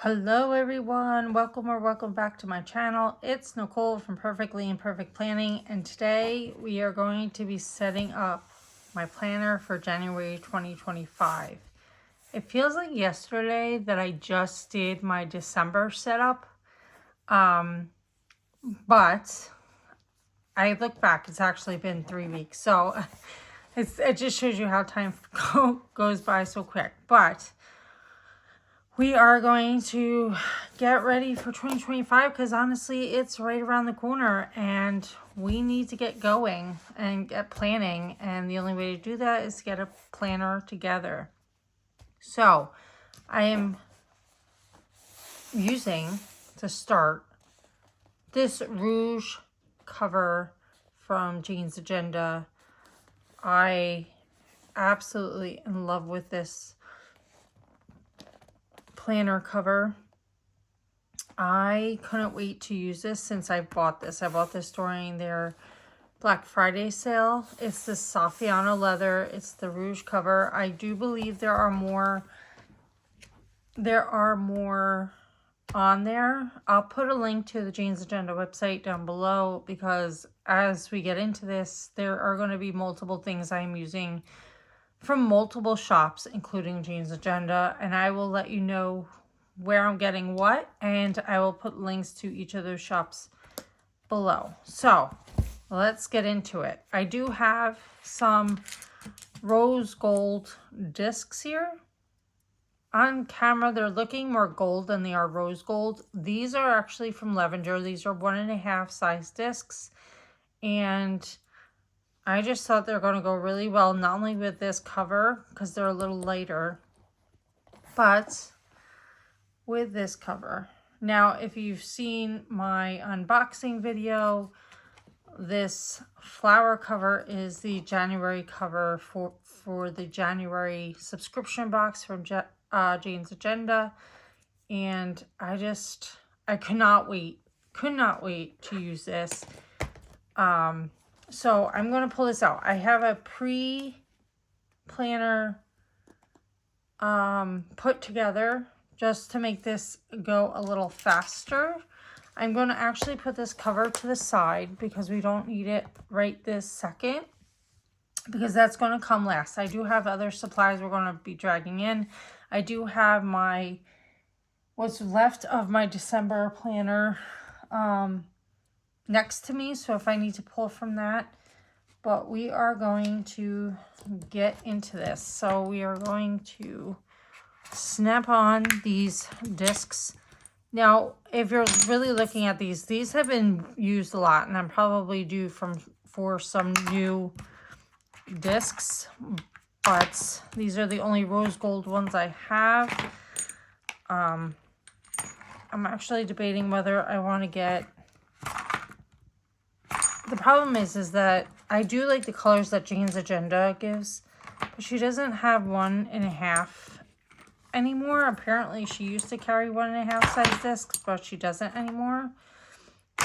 Hello everyone, welcome back to my channel. It's Nicole from Perfectly Imperfect Planning, and today we are going to be setting up my planner for January 2025. It feels like yesterday that I just did my December setup, but I look back, it's actually been 3 weeks, so it just shows you how time goes by so quick. But we are going to get ready for 2025 because honestly, it's right around the corner and we need to get going and get planning. And the only way to do that is to get a planner together. So I am using, to start, this Rouge cover from Jane's Agenda. I absolutely in love with this planner cover. I couldn't wait to use this since I bought this. I bought this during their Black Friday sale. It's the Saffiano leather. It's the Rouge cover. I do believe there are more on there. I'll put a link to the Jane's Agenda website down below because as we get into this, there are going to be multiple things I'm using from multiple shops, including Jane's Agenda, and I will let you know where I'm getting what, and I will put links to each of those shops below. So let's get into it. I do have some rose gold discs here. On camera, they're looking more gold than they are rose gold. These are actually from Levenger. These are 1.5 size discs, and I just thought they're going to go really well, not only with this cover, because they're a little lighter, but with this cover. Now, if you've seen my unboxing video, this flower cover is the January cover for the January subscription box from Jane's Agenda. And I could not wait to use this. So I'm going to pull this out. I have a pre-planner put together just to make this go a little faster. I'm going to actually put this cover to the side because we don't need it right this second, because that's going to come last. I do have other supplies we're going to be dragging in. I do have what's left of my December planner next to me, so if I need to pull from that. But we are going to get into this. So we are going to snap on these discs. Now, if you're really looking at these have been used a lot, and I'm probably due for some new discs, but these are the only rose gold ones I have. I'm actually debating whether I want to get. The problem is that I do like the colors that Jane's Agenda gives, but she doesn't have 1.5 anymore. Apparently she used to carry 1.5 size discs, but she doesn't anymore.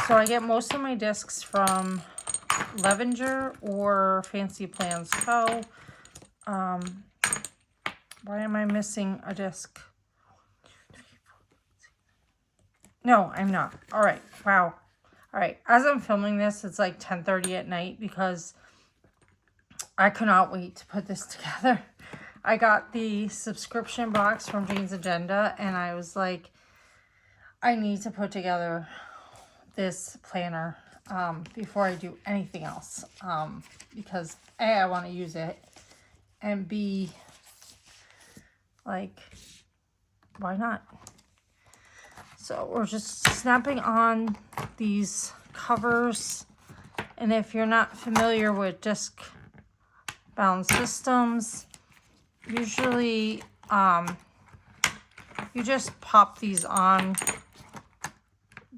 So I get most of my discs from Levenger or Fancy Plans Co. Why am I missing a disc? No, I'm not. All right. Wow. All right, as I'm filming this, it's like 10:30 at night because I could not wait to put this together. I got the subscription box from Jane's Agenda, and I was like, I need to put together this planner before I do anything else, because A, I want to use it, and B, like, why not? So we're just snapping on these covers. And if you're not familiar with disc bound systems, usually you just pop these on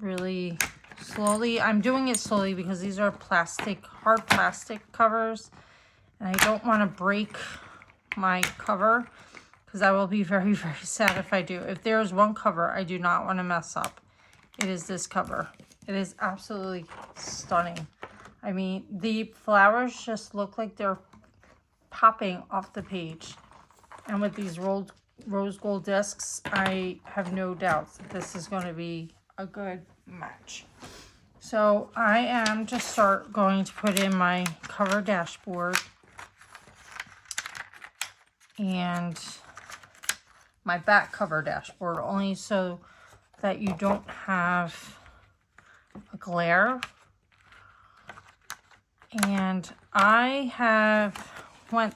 really slowly. I'm doing it slowly because these are hard plastic covers, and I don't want to break my cover, because I will be very, very sad if I do. If there's one cover I do not want to mess up, it is this cover. It is absolutely stunning. I mean, the flowers just look like they're popping off the page. And with these rose gold discs, I have no doubts that this is going to be a good match. So I am to start going to put in my cover dashboard and my back cover dashboard, only so that you don't have a glare. And I went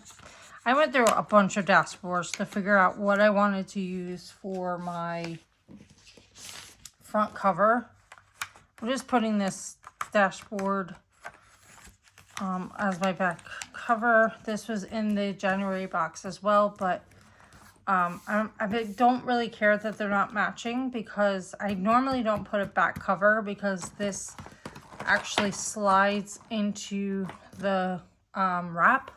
through a bunch of dashboards to figure out what I wanted to use for my front cover. I'm just putting this dashboard as my back cover. This was in the January box as well, but I don't really care that they're not matching, because I normally don't put a back cover because this actually slides into the wrap.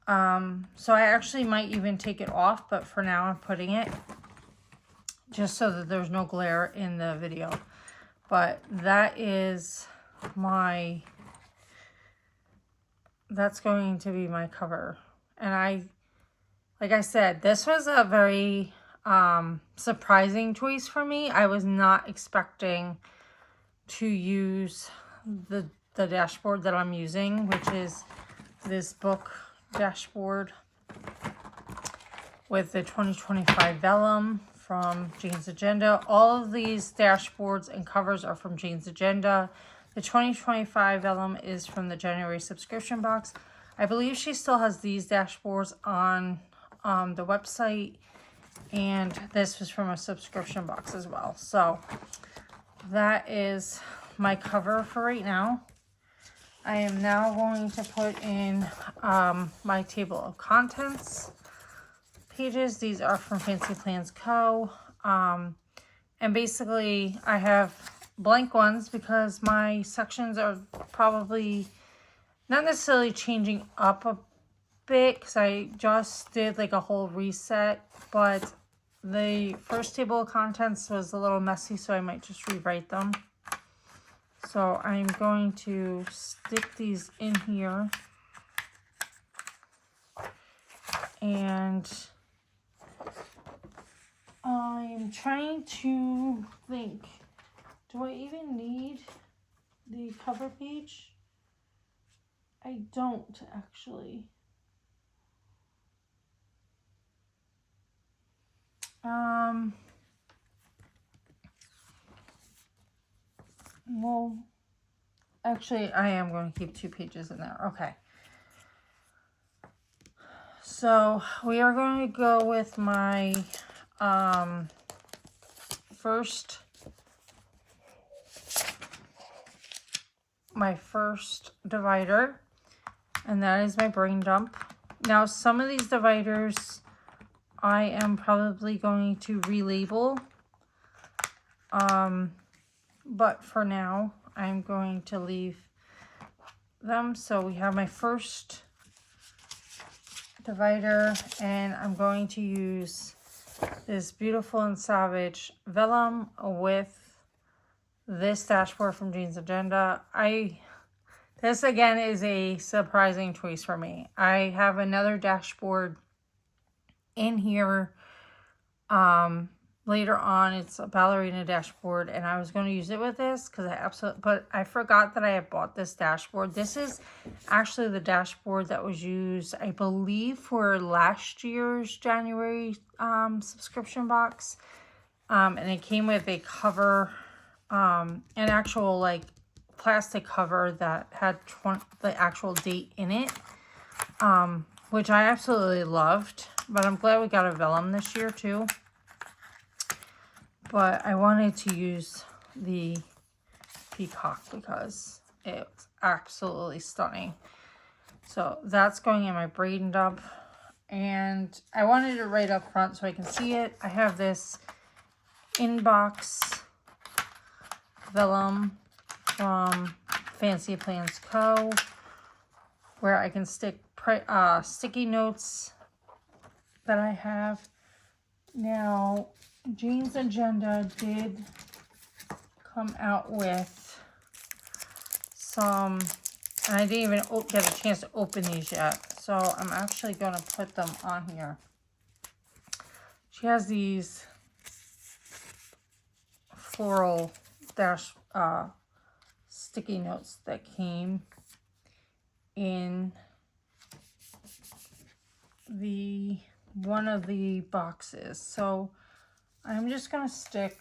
So I actually might even take it off, but for now I'm putting it just so that there's no glare in the video. But that is that's going to be my cover. And like I said, this was a very surprising choice for me. I was not expecting to use the dashboard that I'm using, which is this book dashboard with the 2025 vellum from Jane's Agenda. All of these dashboards and covers are from Jane's Agenda. The 2025 vellum is from the January subscription box. I believe she still has these dashboards on the website, and this was from a subscription box as well. So that is my cover for right now. I am now going to put in my table of contents pages. These are from Fancy Plans Co. And basically I have blank ones because my sections are probably not necessarily changing up a bit, because I just did like a whole reset, but the first table of contents was a little messy, so I might just rewrite them. So I'm going to stick these in here, and I'm trying to think, do I even need the cover page? I don't actually. Well, actually, I am going to keep 2 pages in there. Okay. So we are going to go with my first divider, and that is my brain dump. Now, some of these dividers I am probably going to relabel, but for now I'm going to leave them. So we have my first divider, and I'm going to use this Beautiful and Savage vellum with this dashboard from Jane's Agenda. This again is a surprising choice for me. I have another dashboard in here later on. It's a ballerina dashboard, and I was going to use it with this because but I forgot that I had bought this dashboard. This is actually the dashboard that was used, I believe, for last year's January subscription box, and it came with a cover, an actual like plastic cover that had the actual date in it, which I absolutely loved. But I'm glad we got a vellum this year too. But I wanted to use the peacock because it's absolutely stunning. So that's going in my braid dump. And I wanted it right up front so I can see it. I have this inbox vellum from Fancy Plans Co. where I can stick sticky notes that I have. Now, Jane's Agenda did come out with some, and I didn't even get a chance to open these yet, so I'm actually going to put them on here. she has these floral dash sticky notes that came in the one of the boxes. So I'm just gonna stick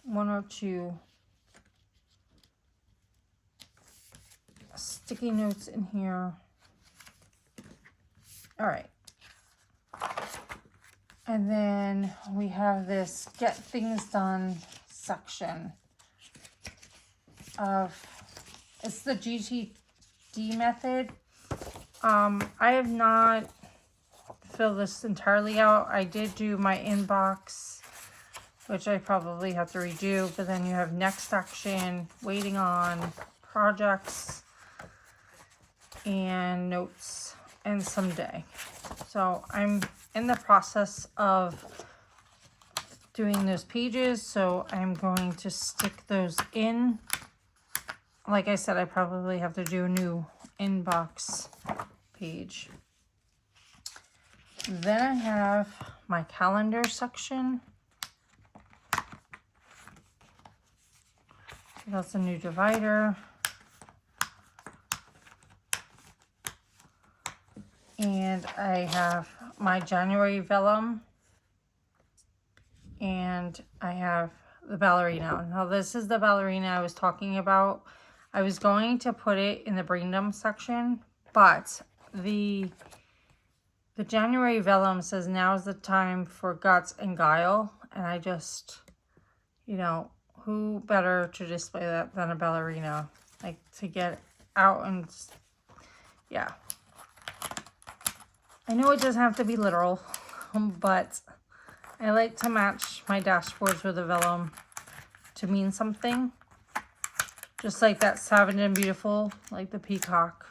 1 or 2 sticky notes in here. All right. And then we have this get things done section of, it's the GTD method. I have not filled this entirely out. I did do my inbox, which I probably have to redo, but then you have next action, waiting on, projects, and notes, and someday. So I'm in the process of doing those pages, so I'm going to stick those in. Like I said, I probably have to do a new inbox page. Then I have my calendar section. That's a new divider. And I have my January vellum. And I have the ballerina. Now this is the ballerina I was talking about. I was going to put it in the braindom section, but the January vellum says now's the time for guts and guile. And I just, you know, who better to display that than a ballerina? Like, to get out and, yeah. I know it doesn't have to be literal, but I like to match my dashboards with a vellum to mean something. Just like that Savage and Beautiful, like the peacock.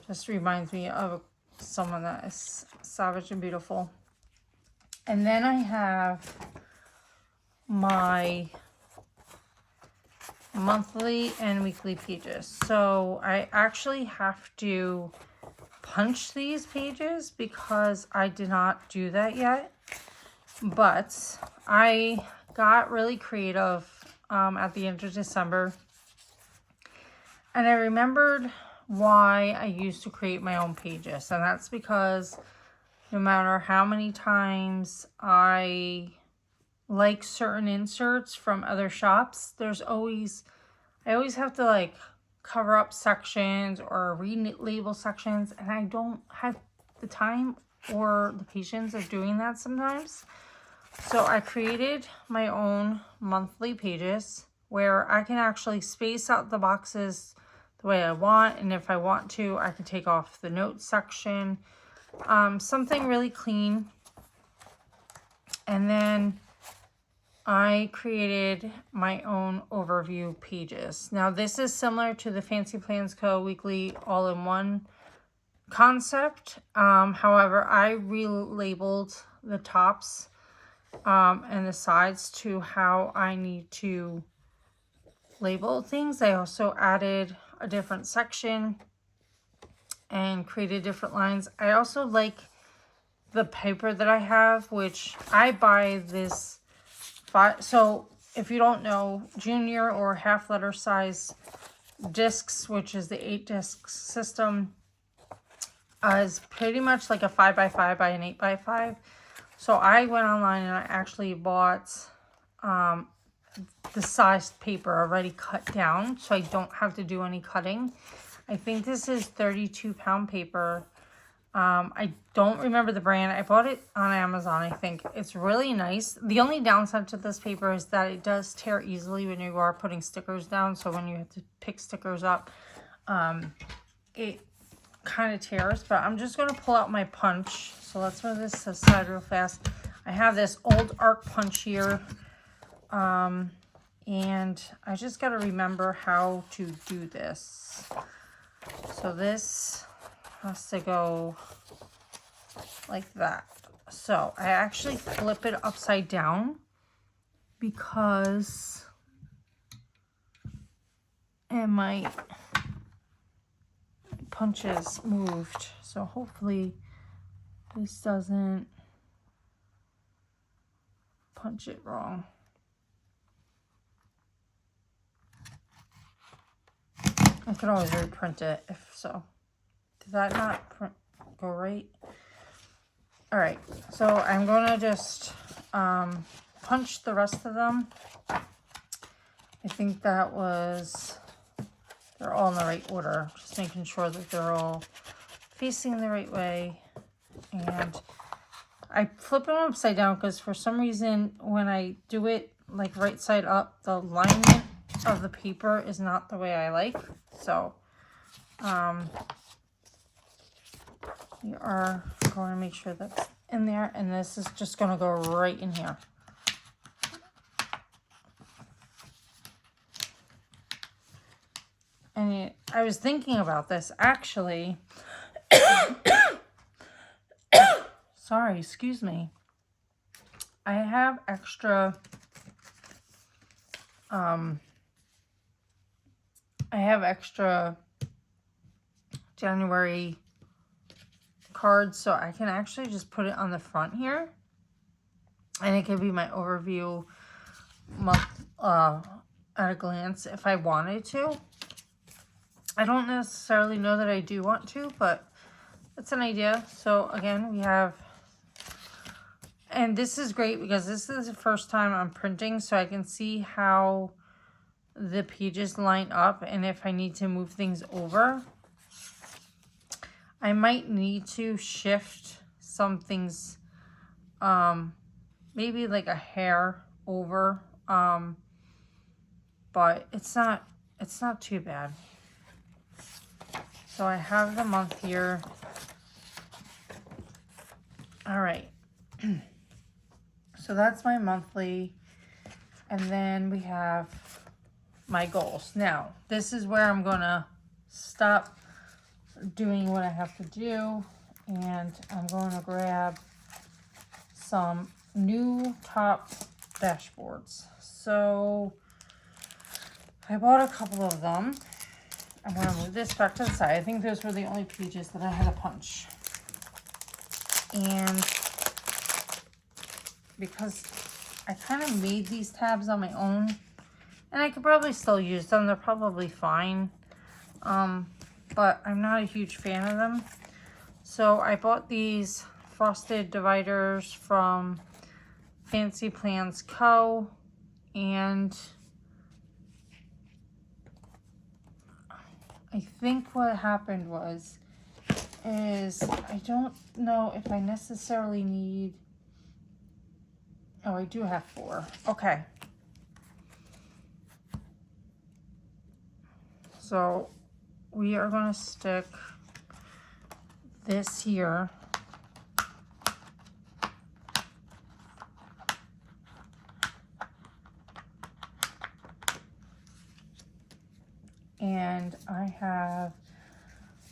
Just reminds me of someone that is savage and beautiful. And then I have my monthly and weekly pages. So I actually have to punch these pages because I did not do that yet. But I got really creative at the end of December. And I remembered why I used to create my own pages. And that's because no matter how many times I like certain inserts from other shops, I always have to like cover up sections or relabel sections. And I don't have the time or the patience of doing that sometimes. So I created my own monthly pages where I can actually space out the boxes the way I want. And if I want to, I can take off the notes section. Something really clean. And then I created my own overview pages. Now this is similar to the Fancy Plans Co. weekly all-in-one concept. However, I relabeled the tops and the sides to how I need to label things. I also added a different section and created different lines. I also like the paper that I have, which I buy this. So if you don't know, junior or half letter size discs, which is the 8-disc system, is pretty much like a 5x5 by an 8x5. So I went online and I actually bought the sized paper already cut down, so I don't have to do any cutting. I think this is 32-pound paper. I don't remember the brand. I bought it on Amazon, I think. It's really nice. The only downside to this paper is that it does tear easily when you are putting stickers down. So when you have to pick stickers up, it kind of tears. But I'm just going to pull out my punch. So let's move this aside real fast. I have this old arc punch here. And I just got to remember how to do this. So this has to go like that. So I actually flip it upside down because my punches moved. So hopefully this doesn't punch it wrong. I could always reprint it if so. Did that not go right? All right, so I'm gonna just punch the rest of them. I think that was, they're all in the right order. Just making sure that they're all facing the right way. And I flip them upside down because for some reason when I do it like right side up, the alignment of the paper is not the way I like. So we are going to make sure that's in there, and this is just going to go right in here. And I was thinking about this actually. Sorry, excuse me. I have extra January cards, so I can actually just put it on the front here, and it could be my overview month at a glance if I wanted to. I don't necessarily know that I do want to, but it's an idea. So again, we have, and this is great because this is the first time I'm printing, so I can see how the pages line up, and if I need to move things over. I might need to shift some things, maybe like a hair over, but it's not too bad. So I have the month here. All right. So that's my monthly. And then we have my goals. Now, this is where I'm going to stop doing what I have to do. And I'm going to grab some new top dashboards. So I bought a couple of them. I'm going to move this back to the side. I think those were the only pages that I had to punch. And because I kind of made these tabs on my own, and I could probably still use them. They're probably fine. But I'm not a huge fan of them. So I bought these frosted dividers from Fancy Plans Co. And I think what happened is I don't know if I necessarily need, oh, I do have 4. Okay. So we are going to stick this here. And I have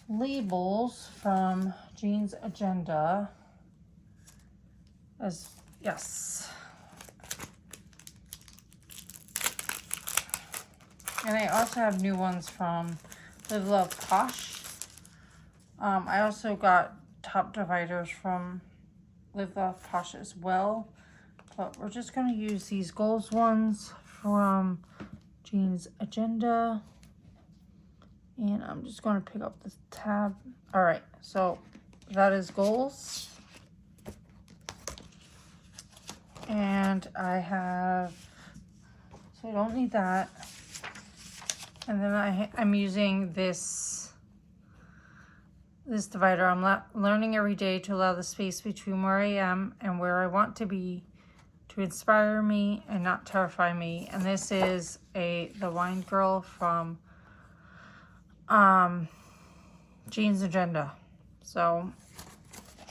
labels from Jean's Agenda as, yes. And I also have new ones from Live Love Posh. I also got top dividers from Live Love Posh as well. But we're just going to use these goals ones from Jean's Agenda. And I'm just going to pick up this tab. All right, so that is goals. And I have, so I don't need that. And then I'm using this divider. I'm learning every day to allow the space between where I am and where I want to be to inspire me and not terrify me. And this is the Wine Girl from Jean's Agenda. So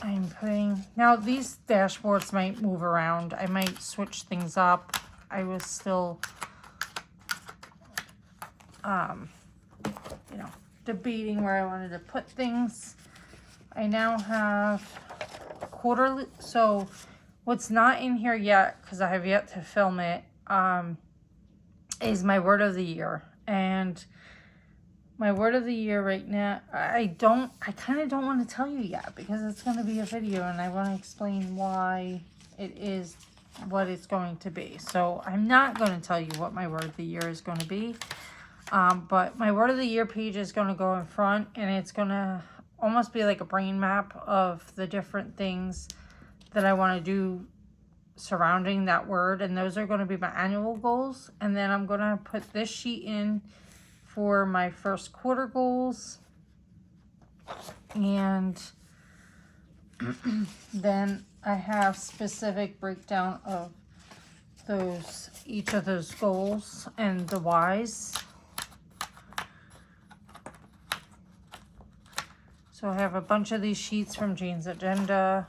I'm putting, now these dashboards might move around. I might switch things up. I was still, you know, debating where I wanted to put things. I now have quarterly, so what's not in here yet, because I have yet to film it, is my word of the year. And My word of the year right now, I kind of don't want to tell you yet because it's going to be a video and I want to explain why it is what it's going to be. So I'm not going to tell you what my word of the year is going to be. But my word of the year page is going to go in front and it's going to almost be like a brain map of the different things that I want to do surrounding that word. And those are going to be my annual goals. And then I'm going to put this sheet in for my first quarter goals, and then I have specific breakdown of each of those goals and the whys. So I have a bunch of these sheets from Jane's Agenda,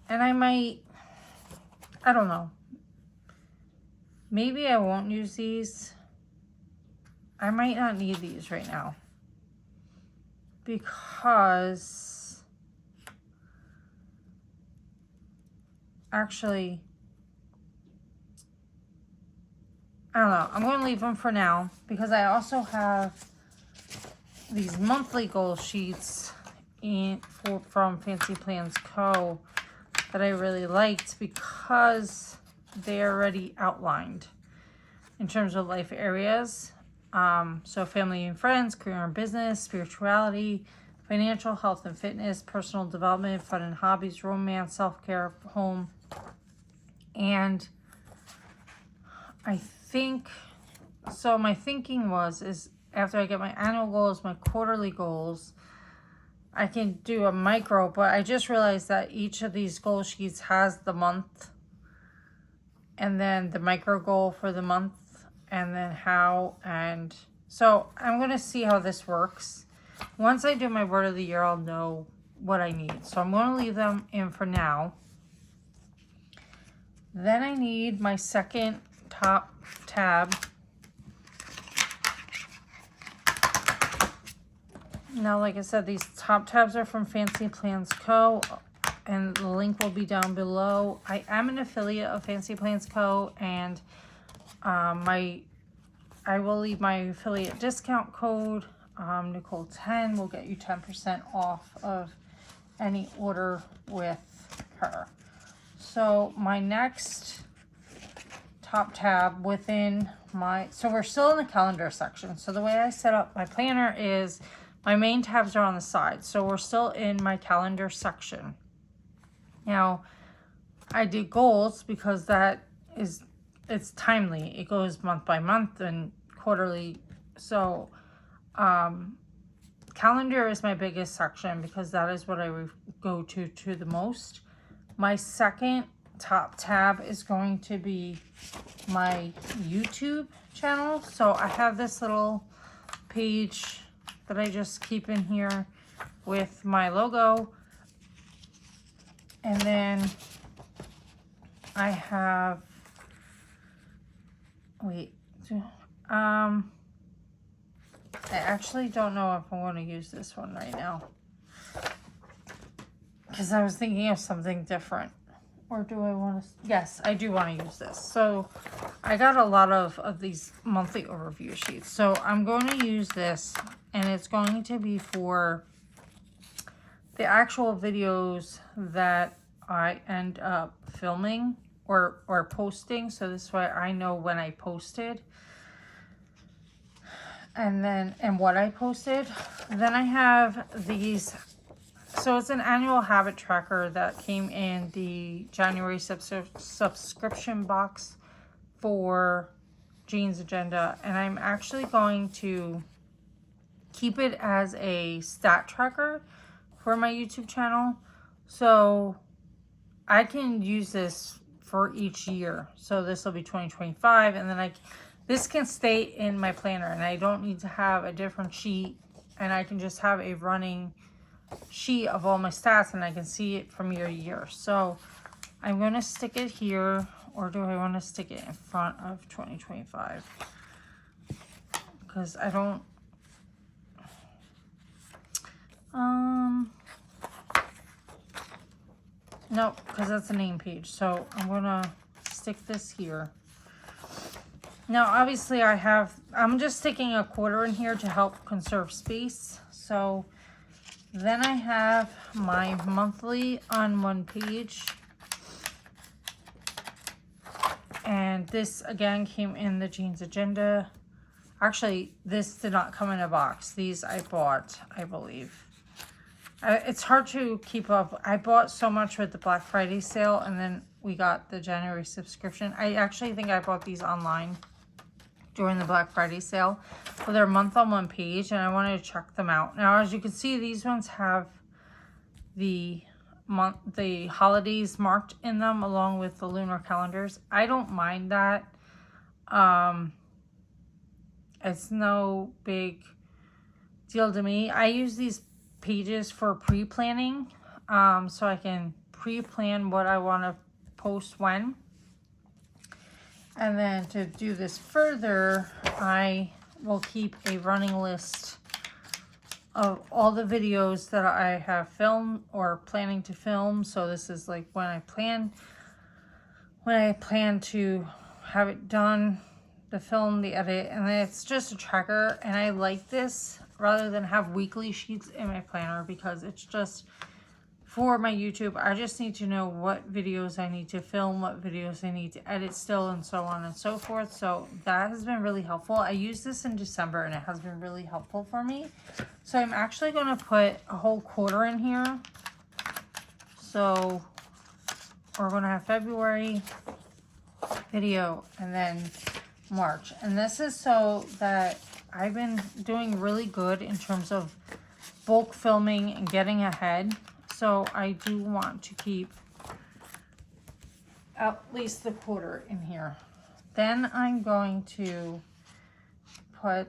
and I don't know, maybe I won't use these. I might not need these right now because actually, I don't know. I'm going to leave them for now because I also have these monthly goal sheets from Fancy Plans Co. that I really liked because they're already outlined in terms of life areas. So family and friends, career and business, spirituality, financial, health and fitness, personal development, fun and hobbies, romance, self-care, home. And I think, so my thinking is after I get my annual goals, my quarterly goals, I can do a micro, but I just realized that each of these goal sheets has the month and then the micro goal for the month. And then how, and so I'm going to see how this works. Once I do my word of the year, I'll know what I need. So I'm going to leave them in for now. Then I need my second top tab. Now, like I said, these top tabs are from Fancy Plans Co. And the link will be down below. I am an affiliate of Fancy Plans Co. And I will leave my affiliate discount code, Nicole10 will get you 10% off of any order with her. So my next top tab within so we're still in the calendar section. So the way I set up my planner is my main tabs are on the side. So we're still in my calendar section. Now, I did goals because it's timely. It goes month by month and quarterly. So calendar is my biggest section because that is what I go to the most. My second top tab is going to be my YouTube channel. So I have this little page that I just keep in here with my logo. And then I have, I actually don't know if I'm going to use this one right now because I was thinking of something different. Or do I want to? Yes, I do want to use this. So I got a lot of these monthly overview sheets. So I'm going to use this, and it's going to be for the actual videos that I end up filming or posting. So this way I know when I posted and what I posted. Then I have these. So it's an annual habit tracker that came in the January subscription box for Jane's Agenda. And I'm actually going to keep it as a stat tracker for my YouTube channel. So I can use this for each year. So this will be 2025. And then this can stay in my planner. And I don't need to have a different sheet. And I can just have a running sheet of all my stats and I can see it from year to year. So I'm going to stick it here, or do I want to stick it in front of 2025? Because I don't no, because that's a name page. So I'm going to stick this here. Now, obviously, I'm just sticking a quarter in here to help conserve space. So then I have my monthly on one page. And this, again, came in the Jeans Agenda. Actually, this did not come in a box. These I bought, I believe. It's hard to keep up. I bought so much with the Black Friday sale, and then we got the January subscription. I actually think I bought these online during the Black Friday sale. But they're month on one page, and I wanted to check them out. Now, as you can see, these ones have the holidays marked in them along with the lunar calendars. I don't mind that. It's no big deal to me. I use these pages for pre-planning, so I can pre-plan what I want to post when. And then to do this further, I will keep a running list of all the videos that I have filmed or planning to film. So this is like when I plan to have it done, the film, the edit, and then it's just a tracker. And I like this rather than have weekly sheets in my planner, because it's just for my YouTube. I just need to know what videos I need to film, what videos I need to edit still, and so on and so forth. So that has been really helpful. I used this in December and it has been really helpful for me. So I'm actually going to put a whole quarter in here. So we're going to have February video and then March. And this is so that I've been doing really good in terms of bulk filming and getting ahead. So I do want to keep at least the quarter in here. Then I'm going to put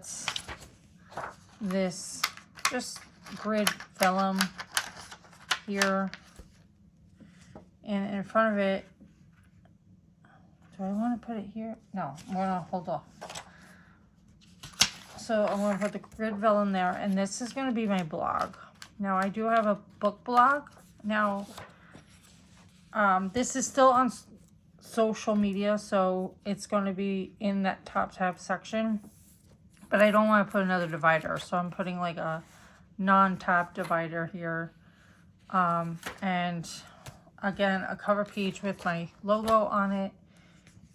this just grid vellum here, and in front of it, do I want to put it here? No, I'm going to hold off. So I'm going to put the grid vellum there, and this is going to be my blog. Now, I do have a book blog. Now, this is still on social media, so it's going to be in that top tab section. But I don't want to put another divider, so I'm putting like a non-tab divider here. And again, a cover page with my logo on it.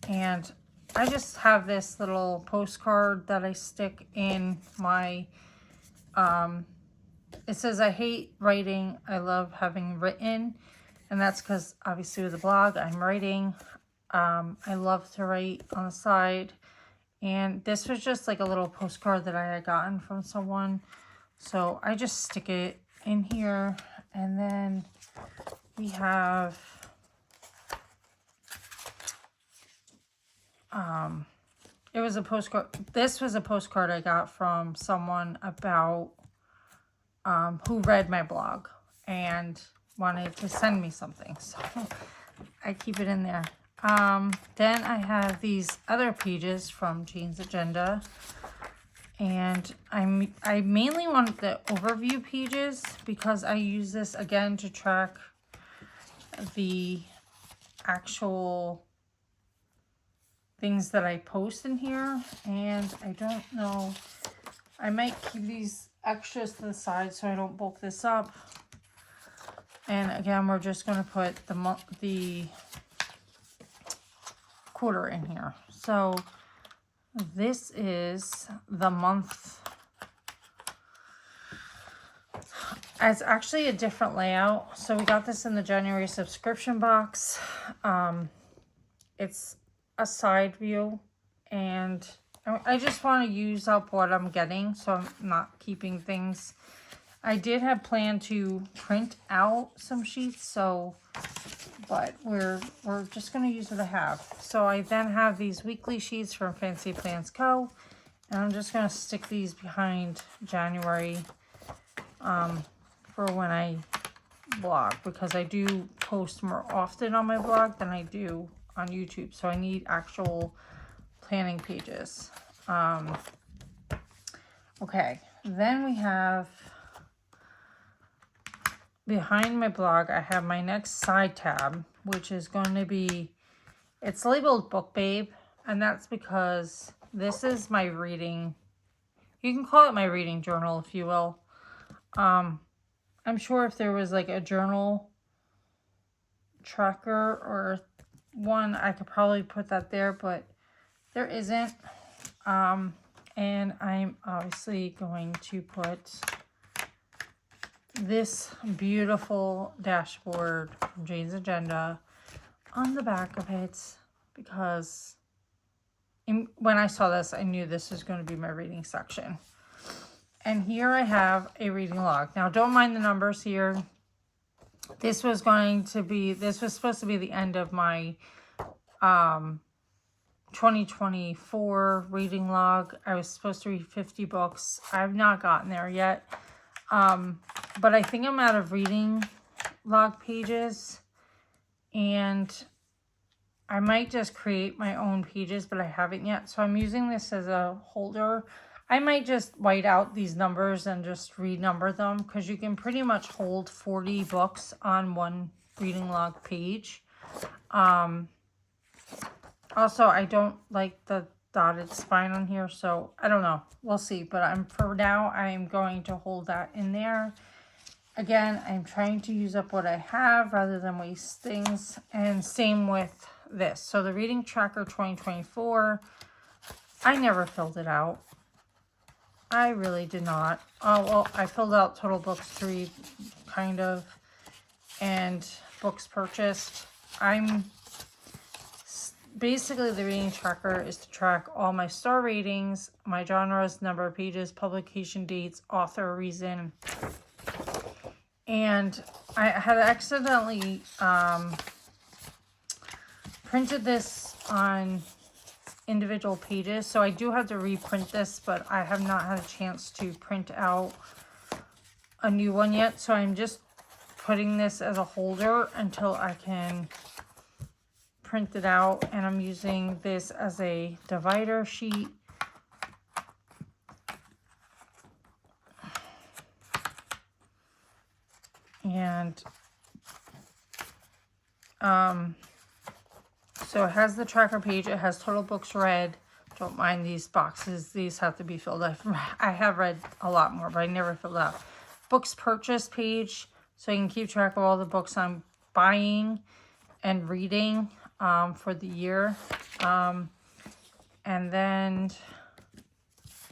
And I just have this little postcard that I stick in my... it says, I hate writing, I love having written. And that's because obviously with the blog, I'm writing. I love to write on the side. And this was just like a little postcard that I had gotten from someone. So I just stick it in here. And then we have, it was a postcard. This was a postcard I got from someone about, who read my blog and wanted to send me something. So I keep it in there. Then I have these other pages from Jeans Agenda, and I mainly want the overview pages because I use this again to track the actual things that I post in here. And I don't know, I might keep these extras to the side so I don't bulk this up. And again, we're just going to put the quarter in here. So this is the month. It's actually a different layout. So we got this in the January subscription box. It's a side view, and I just want to use up what I'm getting, so I'm not keeping things. I did have planned to print out some sheets, so, but we're just going to use what I have. So I then have these weekly sheets from Fancy Plans Co. And I'm just going to stick these behind January for when I blog, because I do post more often on my blog than I do on YouTube. So I need actual planning pages. Okay, then we have, behind my blog, I have my next side tab, which is going to be, it's labeled Book Babe. And that's because this is my reading. You can call it my reading journal, if you will. I'm sure if there was like a journal tracker or one, I could probably put that there, but there isn't. And I'm obviously going to put this beautiful dashboard from Jane's Agenda on the back of it, because when I saw this, I knew this was going to be my reading section. And here I have a reading log. Now, don't mind the numbers here. This was supposed to be the end of my 2024 reading log. I was supposed to read 50 books. I've not gotten there yet. But I think I'm out of reading log pages, and I might just create my own pages, but I haven't yet. So I'm using this as a holder. I might just white out these numbers and just renumber them, because you can pretty much hold 40 books on one reading log page. Also, I don't like the dotted spine on here, so I don't know. We'll see. But for now, I'm going to hold that in there. Again, I'm trying to use up what I have rather than waste things. And same with this. So the Reading Tracker 2024, I never filled it out. I really did not. Oh, well, I filled out total books to read, kind of, and books purchased. Basically, the Reading Tracker is to track all my star ratings, my genres, number of pages, publication dates, author, reason. And I had accidentally printed this on individual pages, so I do have to reprint this, but I have not had a chance to print out a new one yet. So I'm just putting this as a holder until I can print it out, and I'm using this as a divider sheet. And so it has the tracker page, it has total books read. Don't mind these boxes, these have to be filled out. I have read a lot more, but I never filled out. Books purchased page, so you can keep track of all the books I'm buying and reading for the year. And then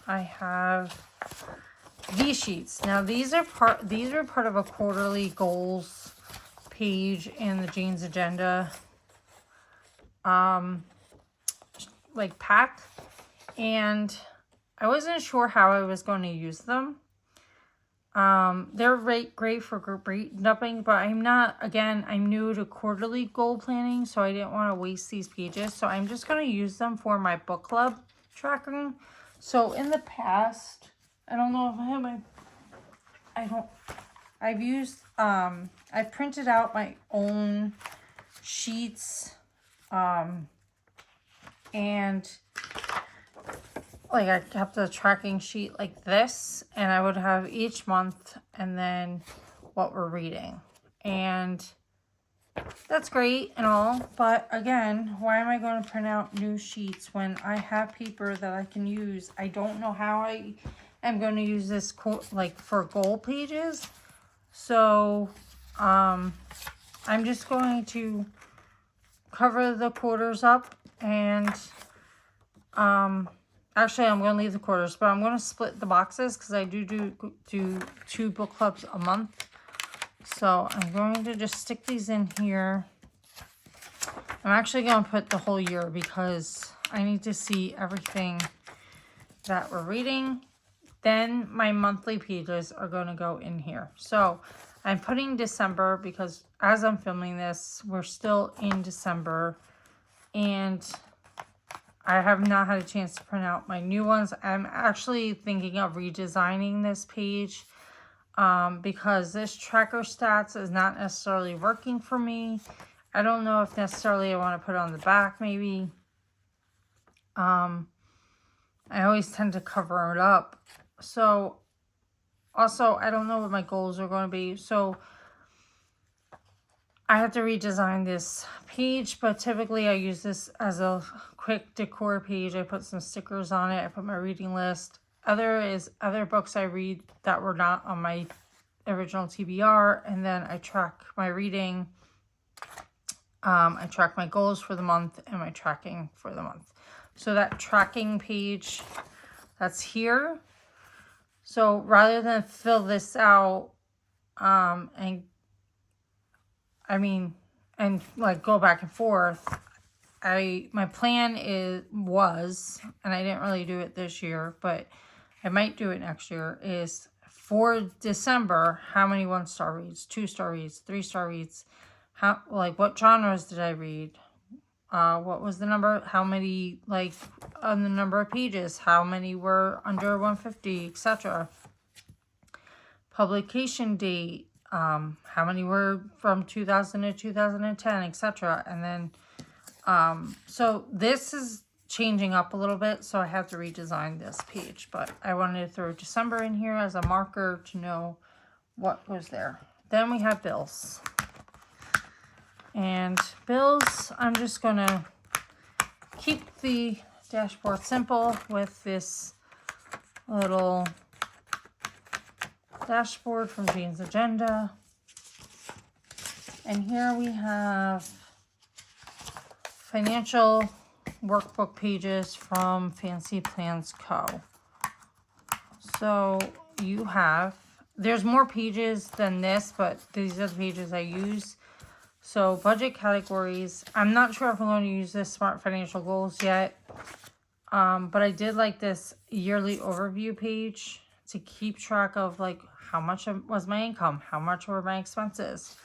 I have these sheets. Now these are part of a quarterly goals page in the Jane's Agenda like pack, and I wasn't sure how I was going to use them. They're great for group dumping, but I'm new to quarterly goal planning, so I didn't want to waste these pages. So I'm just going to use them for my book club tracking. So in the past, I don't know if I have I've printed out my own sheets, and like I kept a tracking sheet like this, and I would have each month and then what we're reading. And that's great and all, but again, why am I going to print out new sheets when I have paper that I can use? I don't know how I am going to use this like for goal pages. So I'm just going to cover the quarters up, and actually I'm going to leave the quarters, but I'm going to split the boxes because I do 2 book clubs a month. So I'm going to just stick these in here. I'm actually going to put the whole year because I need to see everything that we're reading. Then my monthly pages are going to go in here. So I'm putting December because as I'm filming this, we're still in December, and I have not had a chance to print out my new ones. I'm actually thinking of redesigning this page because this tracker stats is not necessarily working for me. I don't know if necessarily I want to put it on the back, maybe. I always tend to cover it up. So also, I don't know what my goals are going to be. So I have to redesign this page, but typically I use this as a quick decor page. I put some stickers on it. I put my reading list. Other books I read that were not on my original TBR, and then I track my reading. I track my goals for the month and my tracking for the month. So that tracking page, that's here. So rather than fill this out, and like go back and forth, my plan was, and I didn't really do it this year, but I might do it next year, is for December, how many 1-star reads, 2-star reads, 3-star reads, what genres did I read? What was the number? How many, on the number of pages? How many were under 150, etc. Publication date. How many were from 2000 to 2010, etc. And then, so this is changing up a little bit, so I have to redesign this page. But I wanted to throw December in here as a marker to know what was there. Then we have bills. And bills, I'm just going to keep the dashboard simple with this little dashboard from Jane's Agenda. And here we have financial workbook pages from Fancy Plans Co. So there's more pages than this, but these are the pages I use. So budget categories, I'm not sure if I'm going to use this Smart Financial Goals yet, but I did like this yearly overview page to keep track of how much was my income, how much were my expenses.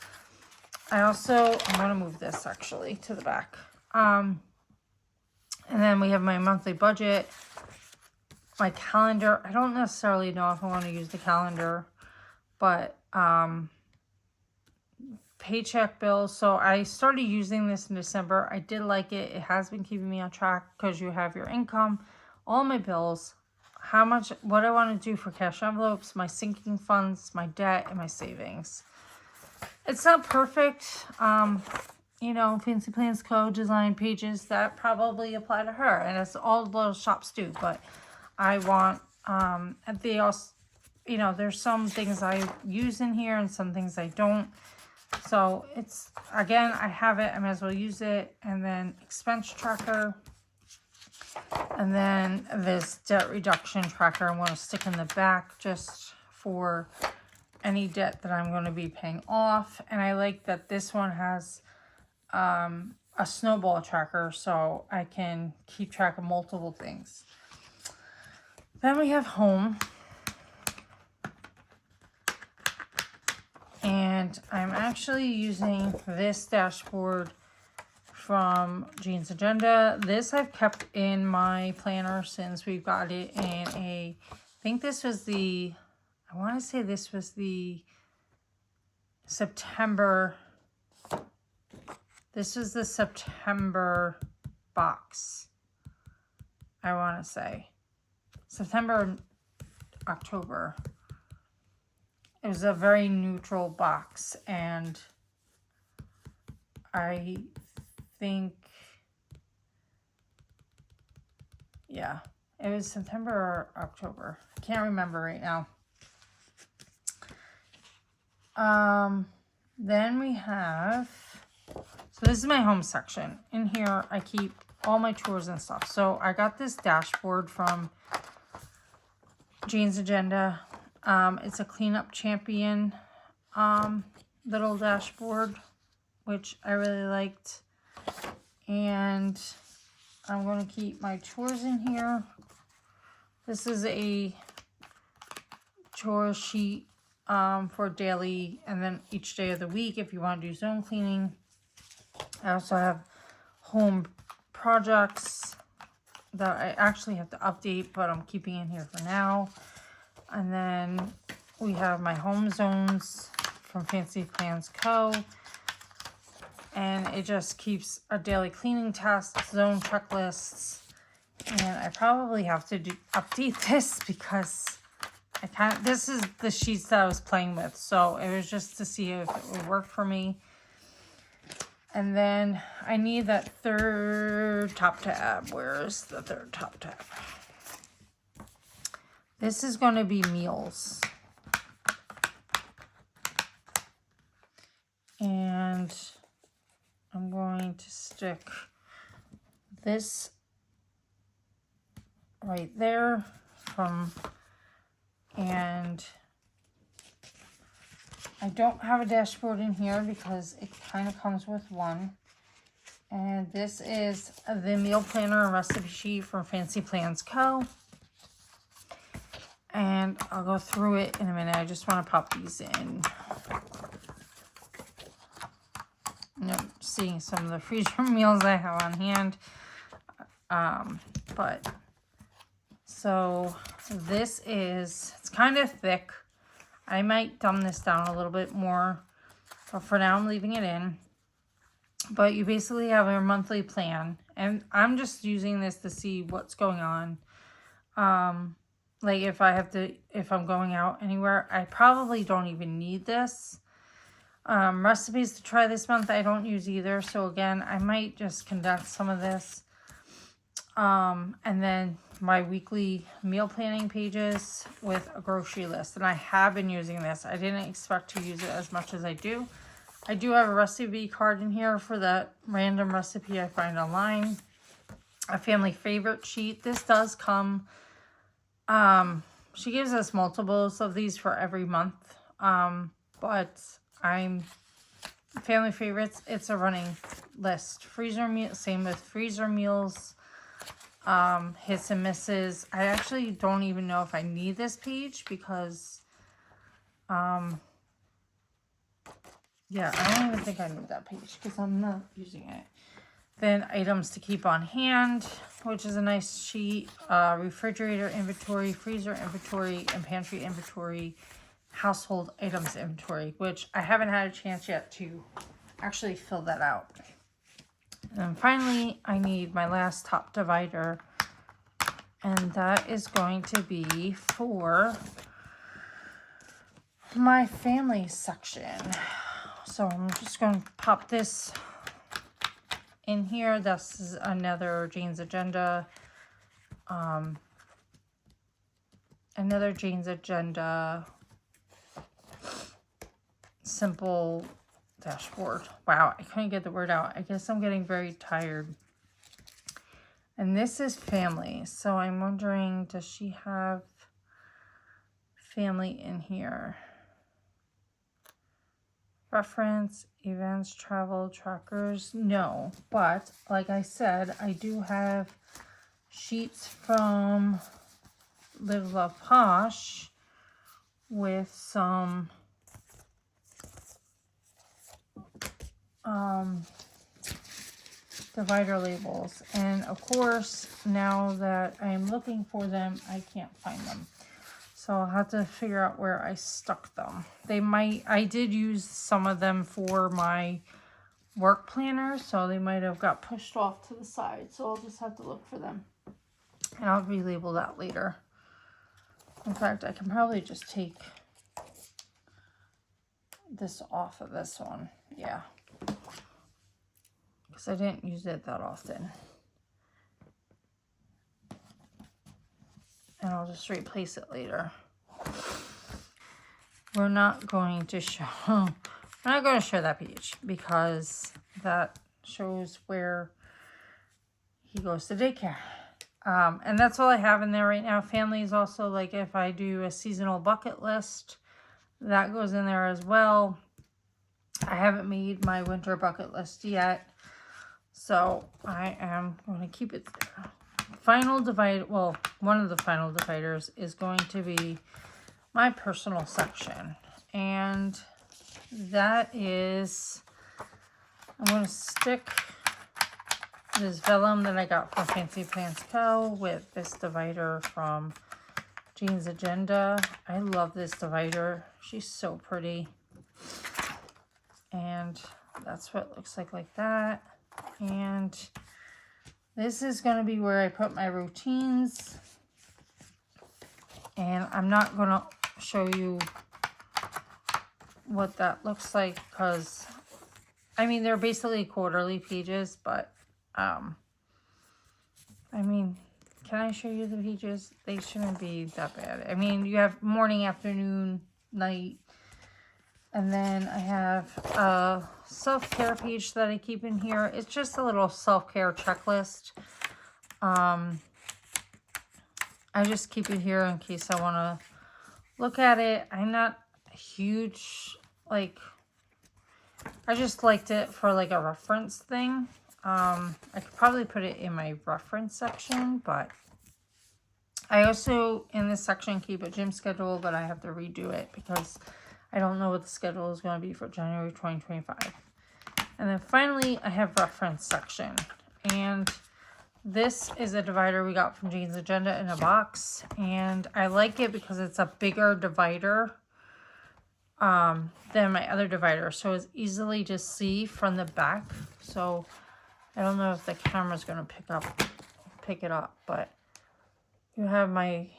I'm going to move this actually to the back. And then we have my monthly budget, my calendar. I don't necessarily know if I want to use the calendar, but paycheck bills. So I started using this in December. I did like it. It has been keeping me on track because you have your income, all my bills, what I want to do for cash envelopes, my sinking funds, my debt, and my savings. It's not perfect. Fancy Plans Co. design pages that probably apply to her, and it's all those shops do. But I want, they also, there's some things I use in here and some things I don't. So again, I have it, I might as well use it. And then expense tracker. And then this debt reduction tracker I want to stick in the back just for any debt that I'm going to be paying off. And I like that this one has a snowball tracker, so I can keep track of multiple things. Then we have home. And I'm actually using this dashboard from Jane's Agenda. This I've kept in my planner since we've got it in I think this was I want to say this was the September. This was the September box. I want to say September, October. It was a very neutral box, and I think, yeah, it was September or October. I can't remember right now. Then we have, so this is my home section. In here, I keep all my chores and stuff. So I got this dashboard from Jane's Agenda. It's a cleanup champion little dashboard, which I really liked. And I'm going to keep my chores in here. This is a chore sheet for daily and then each day of the week if you want to do zone cleaning. I also have home projects that I actually have to update, but I'm keeping in here for now. And then we have my home zones from Fancy Plans Co. And it just keeps a daily cleaning task, zone checklists. And I probably have to update this because this is the sheets that I was playing with. So it was just to see if it would work for me. And then I need that third top tab. Where's the third top tab? This is going to be meals. And I'm going to stick this right there and I don't have a dashboard in here because it kind of comes with one. And this is the meal planner and recipe sheet from Fancy Plans Co. And I'll go through it in a minute. I just want to pop these in. Seeing some of the freezer meals I have on hand. So this is, it's kind of thick. I might dumb this down a little bit more, but for now I'm leaving it in. But you basically have your monthly plan, and I'm just using this to see what's going on. Like if I'm going out anywhere, I probably don't even need this. Recipes to try this month, I don't use either. So again, I might just condense some of this. And then my weekly meal planning pages with a grocery list. And I have been using this. I didn't expect to use it as much as I do. I do have a recipe card in here for that random recipe I find online. A family favorite sheet. This does come, she gives us multiples of these for every month. But family favorites, it's a running list. Freezer meal, same with freezer meals. Hits and misses. I actually don't even know if I need this page because, yeah, I don't even think I need that page because I'm not using it. Then items to keep on hand, which is a nice sheet. Refrigerator inventory, freezer inventory, and pantry inventory. Household items inventory, which I haven't had a chance yet to actually fill that out. And finally, I need my last top divider, and that is going to be for my family section. So I'm just going to pop this in here. This is another Jane's Agenda. Another Jane's Agenda simple dashboard. Wow, I couldn't get the word out. I guess I'm getting very tired. And this is family. So I'm wondering, does she have family in here? Reference, events, travel, trackers. No, but like I said, I do have sheets from Live Love Posh with some divider labels, and of course now that I'm looking for them, I can't find them, so I'll have to figure out where I stuck them. I did use some of them for my work planner, so they might have got pushed off to the side, so I'll just have to look for them, and I'll relabel that later. In fact, I can probably just take this off of this one. Yeah, because I didn't use it that often. And I'll just replace it later. We're not going to show that page because that shows where he goes to daycare. And that's all I have in there right now. Family is also, like, if I do a seasonal bucket list, that goes in there as well. I haven't made my winter bucket list yet, so I am going to keep it there. Final divide, well, one of the final dividers is going to be my personal section, and that is, I'm going to stick this vellum that I got from Fancy Plans Co. with this divider from Jane's Agenda. I love this divider. She's so pretty. And that's what it looks like that. And this is going to be where I put my routines. And I'm not going to show you what that looks like because I mean, they're basically quarterly pages, but, I mean, can I show you the pages? They shouldn't be that bad. I mean, you have morning, afternoon, night. And then I have a self-care page that I keep in here. It's just a little self-care checklist. I just keep it here in case I want to look at it. I'm not a huge, like, I just liked it for like a reference thing. I could probably put it in my reference section, but I also, in this section, keep a gym schedule, but I have to redo it because I don't know what the schedule is going to be for January 2025. And then finally, I have reference section. And this is a divider we got from Jane's Agenda in a box. And I like it because it's a bigger divider than my other divider. So it's easily to see from the back. So I don't know if the camera's going to pick it up, but you have my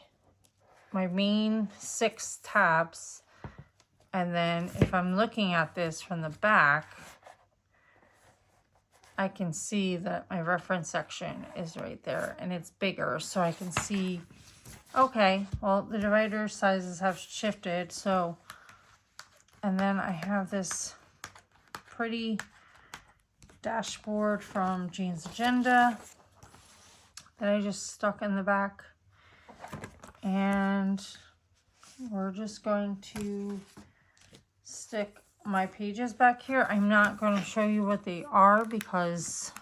main 6 tabs. And then if I'm looking at this from the back, I can see that my reference section is right there and it's bigger. So I can see, okay, well, the divider sizes have shifted. So, and then I have this pretty dashboard from Jane's Agenda that I just stuck in the back. And we're just going to stick my pages back here. I'm not going to show you what they are because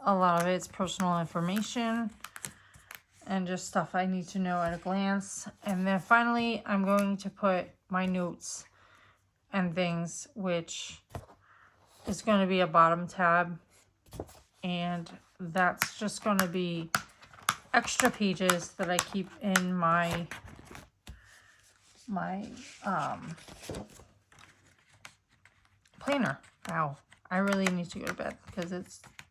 a lot of it's personal information and just stuff I need to know at a glance. And then finally, I'm going to put my notes and things, which is going to be a bottom tab. And that's just going to be extra pages that I keep in my planner. Wow, I really need to go to bed because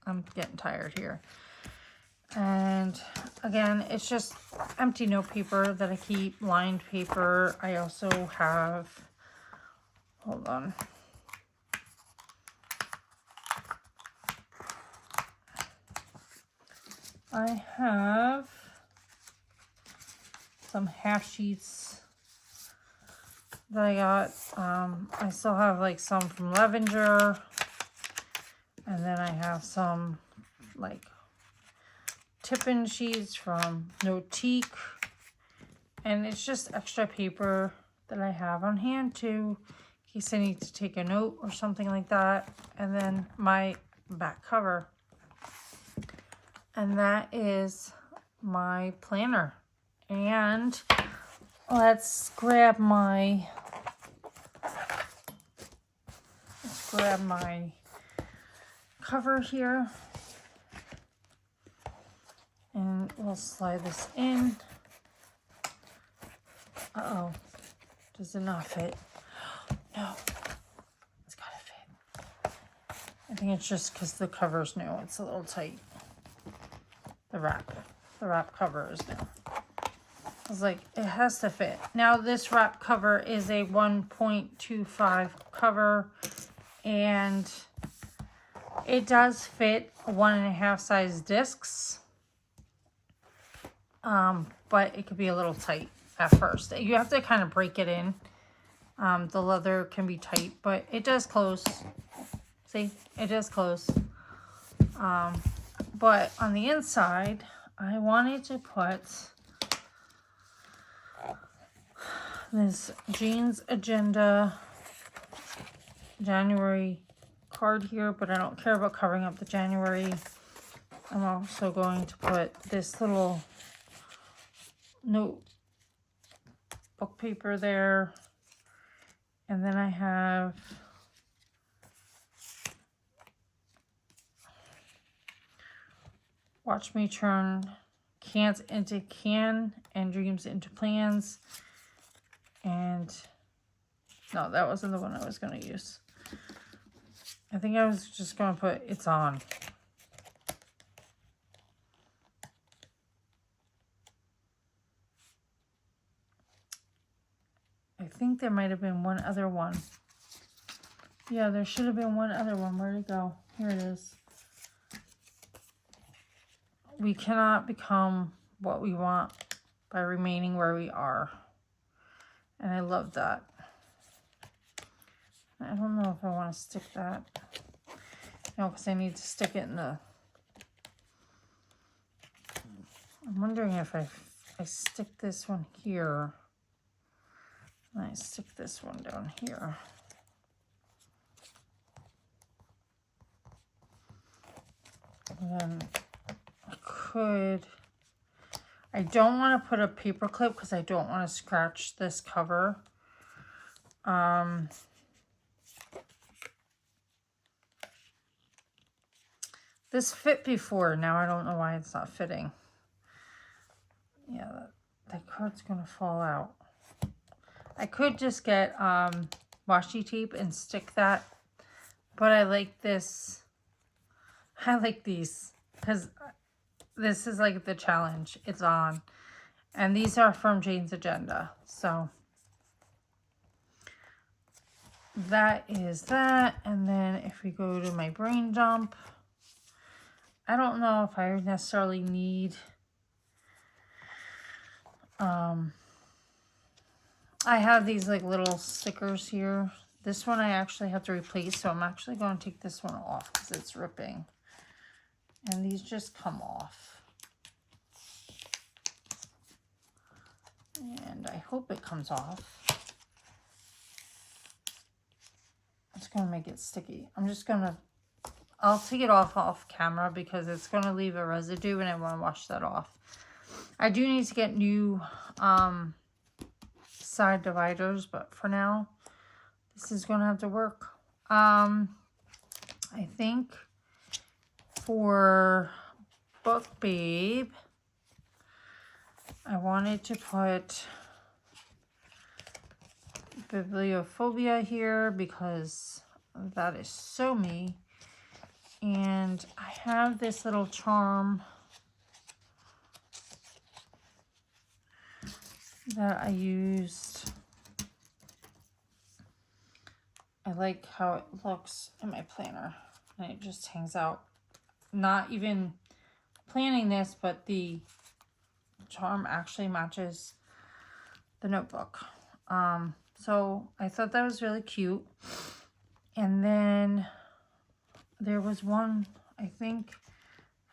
I'm getting tired here. And again, it's just empty note paper that I keep, lined paper. I also have, hold on. I have some half sheets that I got. I still have like some from Levenger, and then I have some like tip-in sheets from Notique, and it's just extra paper that I have on hand too, in case I need to take a note or something like that. And then my back cover, and that is my planner. And let's grab my cover here, and we'll slide this in. Uh-oh, does it not fit? No, it's gotta fit. I think it's just because the cover's new. It's a little tight. The wrap cover is new. I was like, it has to fit. Now this wrap cover is a 1.25 cover, and it does fit 1.5 size discs. But it could be a little tight at first. You have to kind of break it in. The leather can be tight, but it does close. See, it does close. But on the inside, I wanted to put this Jane's Agenda January card here, but I don't care about covering up the January. I'm also going to put this little note book paper there, and then I have watch me turn cans into can and dreams into plans. And no, that wasn't the one I was going to use. I think I was just going to put it's on. I think there might have been one other one Yeah, there should have been one other one. Where'd it go? Here it is. We cannot become what we want by remaining where we are. And I love that. I don't know if I want to stick that. No, because I need to stick it in the... I'm wondering if I stick this one here. And I stick this one down here. And then I could... I don't want to put a paper clip because I don't want to scratch this cover. This fit before. Now I don't know why it's not fitting. Yeah, that card's going to fall out. I could just get washi tape and stick that. But I like this. I like these because this is like the challenge. It's on. And these are from Jane's Agenda. So that is that. And then if we go to my brain dump, I don't know if I necessarily need... I have these like little stickers here. This one I actually have to replace, so I'm actually going to take this one off because it's ripping. And these just come off. And I hope it comes off. It's going to make it sticky. I'm just going to... I'll take it off camera because it's going to leave a residue and I want to wash that off. I do need to get new side dividers, but for now, this is going to have to work. I think for Book Babe, I wanted to put Bibliophobia here because that is so me. And I have this little charm that I used. I like how it looks in my planner. And it just hangs out. Not even planning this, but the charm actually matches the notebook. So I thought that was really cute. And then there was one, I think,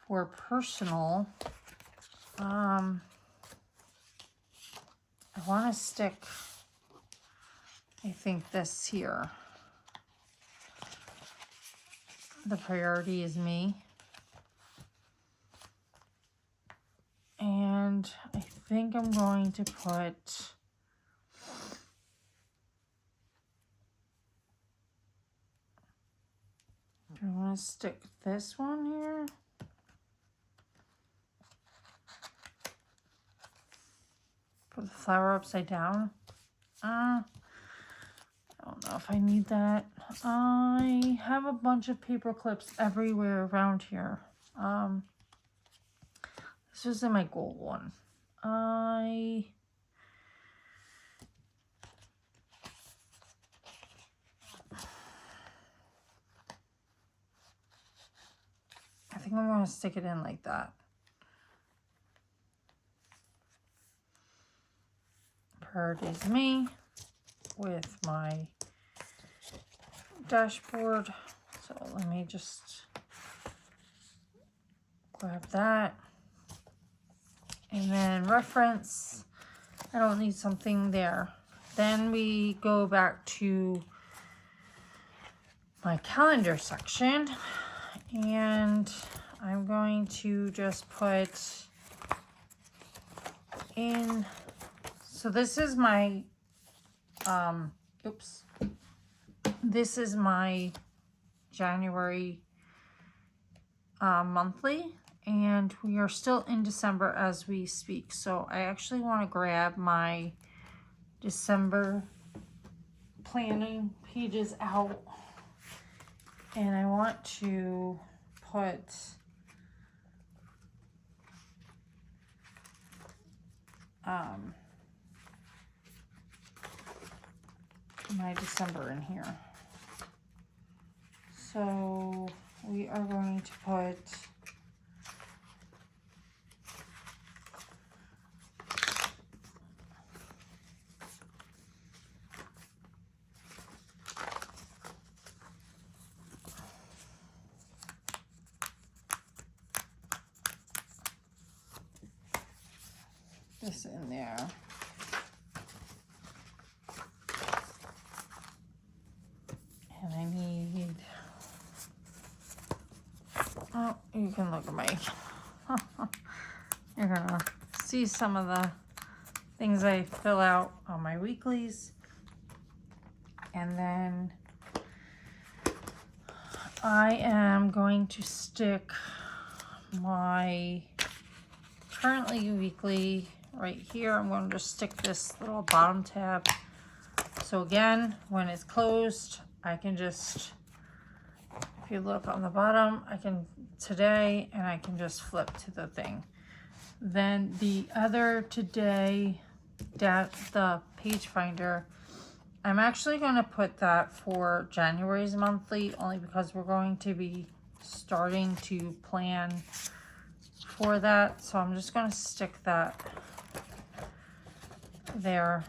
for personal. I want to stick, I think, this here. The priority is me. And I think I'm going to put... Do I want to stick this one here? Put the flower upside down. I don't know if I need that. I have a bunch of paper clips everywhere around here. This was in my gold one. I think I'm going to stick it in like that. Priority is me with my dashboard. So let me just grab that. And then reference. I don't need something there. Then we go back to my calendar section. And I'm going to just put in, so this is my, this is my January monthly, and we are still in December as we speak. So I actually want to grab my December planning pages out. And I want to put my December in here. So we are going to put this in there. And I need, oh, you can look at my, you're gonna see some of the things I fill out on my weeklies. And then I am going to stick my currently weekly right here. I'm going to just stick this little bottom tab. So again, when it's closed, I can just, if you look on the bottom, I can today, and I can just flip to the thing. Then the other today, the page finder, I'm actually going to put that for January's monthly, only because we're going to be starting to plan for that. So I'm just going to stick that there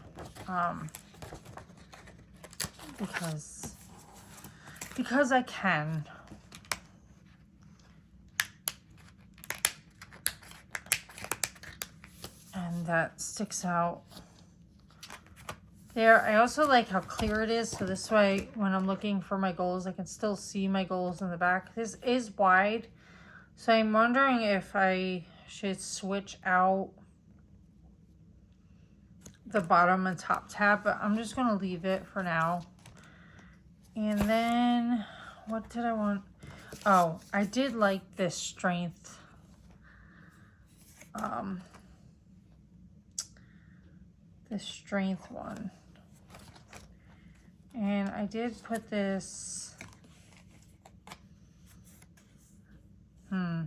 because I can. And that sticks out there. I also like how clear it is, so this way when I'm looking for my goals, I can still see my goals in the back. This is wide, so I'm wondering if I should switch out the bottom and top tab, but I'm just going to leave it for now. And then what did I want? Oh, I did like this strength. This strength one. And I did put this, I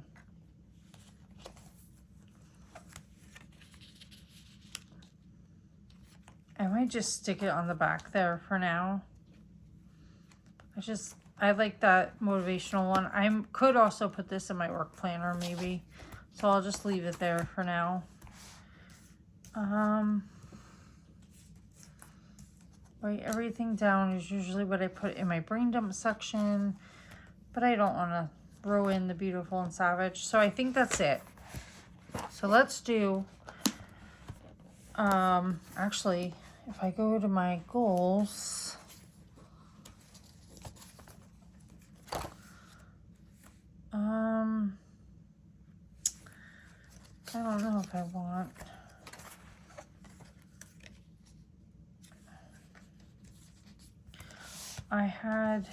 might just stick it on the back there for now. I like that motivational one. I could also put this in my work planner maybe. So I'll just leave it there for now. Write everything down is usually what I put in my brain dump section, but I don't want to throw in the beautiful and savage. So I think that's it. So let's do, actually, if I go to my goals, I don't know if I want, I had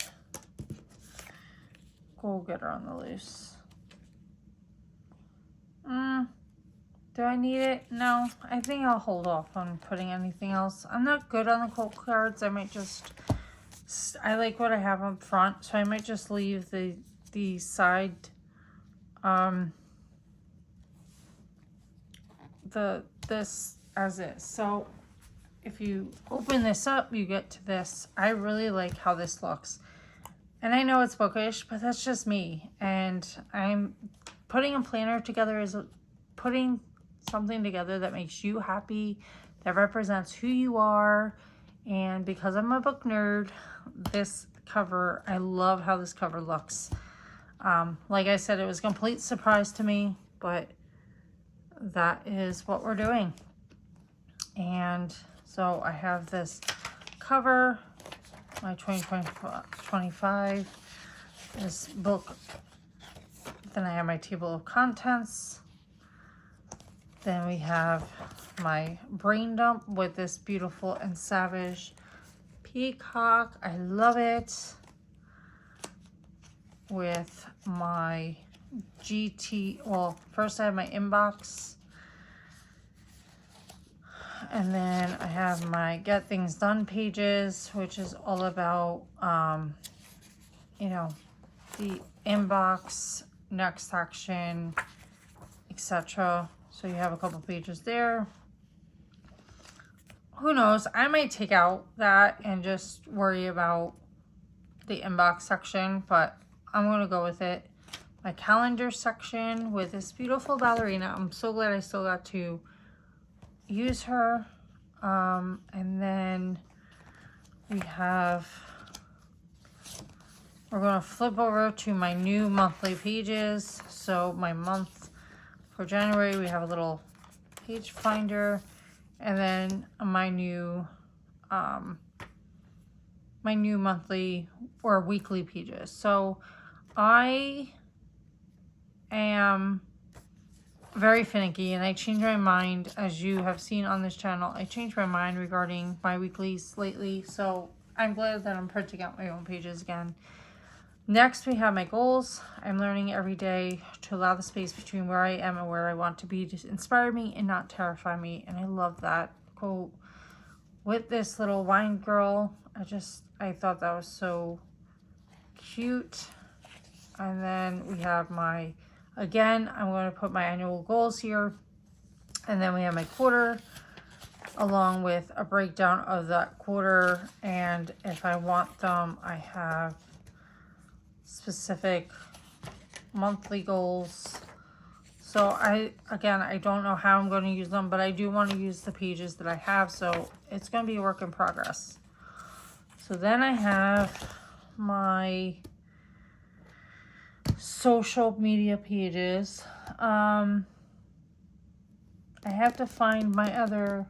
Goal Getter on the Loose. Do I need it? No, I think I'll hold off on putting anything else. I'm not good on the quote cards. I might just, I like what I have up front, so I might just leave the side, this as is. So if you open this up, you get to this. I really like how this looks. And I know it's bookish, but that's just me. And I'm putting a planner together is putting something together that makes you happy, that represents who you are. And because I'm a book nerd, this cover, I love how this cover looks. Like I said, it was a complete surprise to me, but that is what we're doing. And so I have this cover, my 2025, this book. Then I have my table of contents. Then we have my brain dump with this beautiful and savage peacock. I love it. With my GT, well, first I have my inbox. And then I have my Get Things Done pages, which is all about, you know, the inbox, next action, etc. So you have a couple pages there. Who knows? I might take out that and just worry about the inbox section, but I'm going to go with it. My calendar section with this beautiful ballerina. I'm so glad I still got to use her. And then we're going to flip over to my new monthly pages. So my month for January, we have a little page finder, and then my new monthly or weekly pages. So I am very finicky, and I change my mind, as you have seen on this channel. I changed my mind regarding my weeklies lately, so I'm glad that I'm printing out my own pages again. Next, we have my goals. I'm learning every day to allow the space between where I am and where I want to be to inspire me and not terrify me. And I love that quote with this little wine girl. I thought that was so cute. And then we have again, I'm going to put my annual goals here. And then we have my quarter, along with a breakdown of that quarter. And if I want them, I have specific monthly goals. So I don't know how I'm going to use them, but I do want to use the pages that I have, so it's going to be a work in progress. So then I have my social media pages. I have to find my other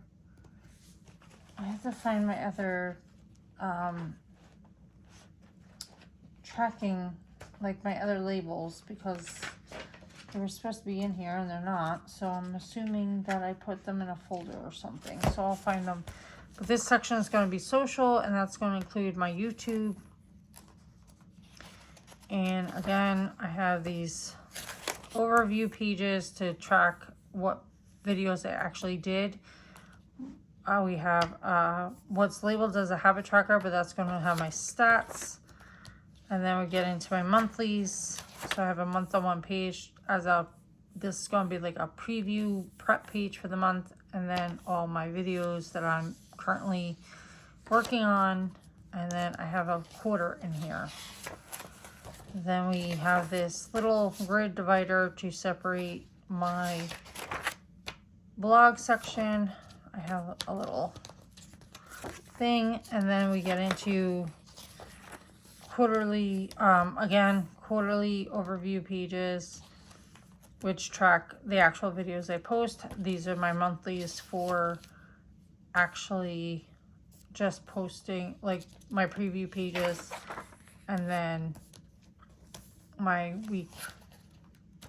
tracking, like my other labels, because they were supposed to be in here and they're not. So I'm assuming that I put them in a folder or something. So I'll find them. But this section is going to be social, and that's going to include my YouTube. And again, I have these overview pages to track what videos I actually did. We have what's labeled as a habit tracker, but that's going to have my stats. And then we get into my monthlies. So I have a month on one page this is going to be like a preview prep page for the month. And then all my videos that I'm currently working on. And then I have a quarter in here. Then we have this little grid divider to separate my blog section. I have a little thing. And then we get into quarterly, quarterly overview pages, which track the actual videos I post. These are my monthlies for actually just posting, like my preview pages, and then my week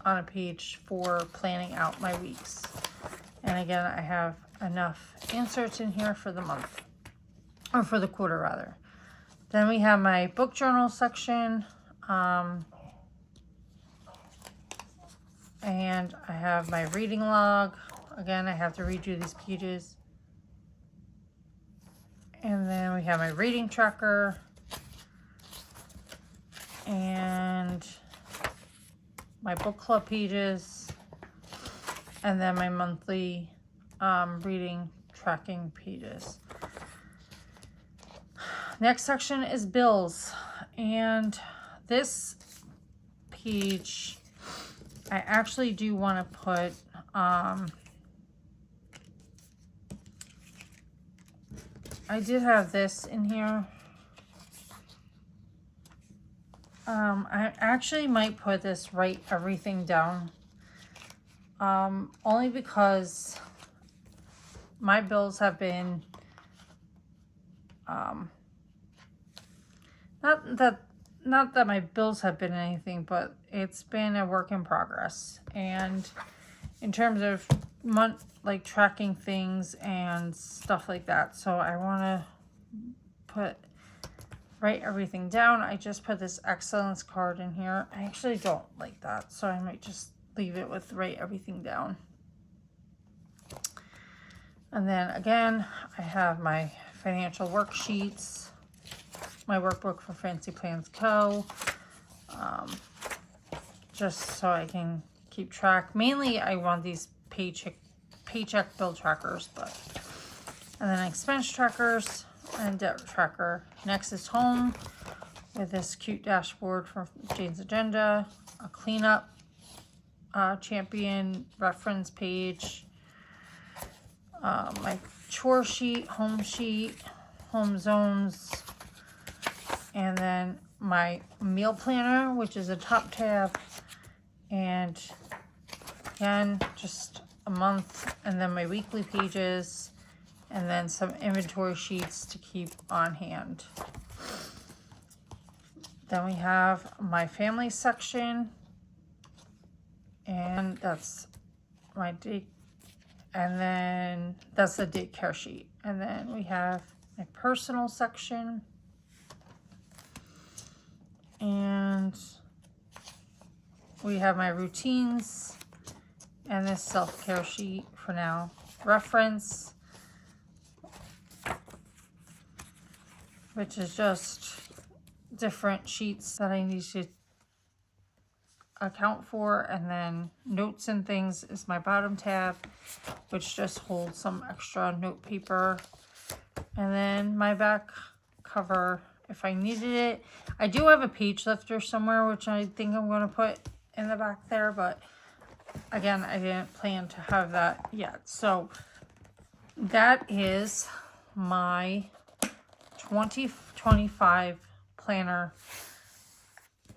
on a page for planning out my weeks. And again, I have enough inserts in here for the month, or for the quarter rather. Then we have my book journal section, and I have my reading log. Again, I have to redo these pages. And then we have my reading tracker, and my book club pages, and then my monthly reading tracking pages. Next section is bills, and this page I actually do want to put I did have this in here. I actually might put this write everything down, only because my bills have been not that my bills have been anything, but it's been a work in progress. And in terms of like tracking things and stuff like that, so I want to write everything down. I just put this excellence card in here. I actually don't like that, so I might just leave it with write everything down. And then again, I have my financial worksheets, my workbook for Fancy Plans Co. Just so I can keep track. Mainly, I want these paycheck bill trackers, and then expense trackers and debt tracker. Next is home, with this cute dashboard from Jane's Agenda, a cleanup champion reference page, my chore sheet, home zones, and then my meal planner, which is a top tab, and again, just a month, and then my weekly pages, and then some inventory sheets to keep on hand. Then we have my family section, and that's my day, and then that's the daycare sheet. And then we have my personal section, and we have my routines, and this self-care sheet for now. Reference, which is just different sheets that I need to account for, and then notes and things is my bottom tab, which just holds some extra note paper, and then my back cover if I needed it. I do have a page lifter somewhere, which I think I'm going to put in the back there, but again, I didn't plan to have that yet. So that is my 2025 planner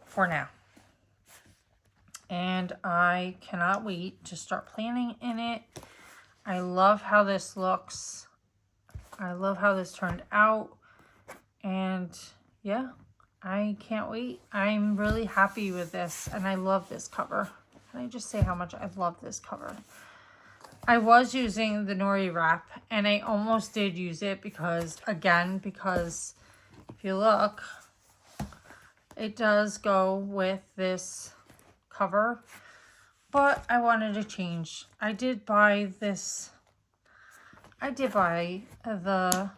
for now. And I cannot wait to start planning in it. I love how this looks. I love how this turned out. And yeah, I can't wait. I'm really happy with this, and I love this cover. Can I just say how much I love this cover? I was using the Nori wrap, and I almost did use it because if you look, it does go with this cover, but I wanted to change. I did buy this. I did buy the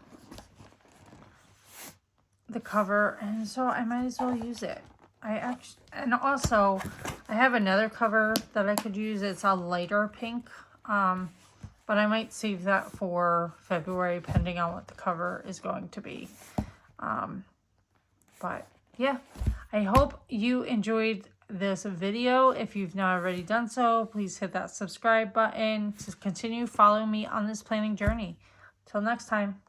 cover, and so I might as well use it. And also I have another cover that I could use. It's a lighter pink, but I might save that for February, depending on what the cover is going to be. But yeah, I hope you enjoyed this video. If you've not already done so, please hit that subscribe button to continue following me on this planning journey. Till next time,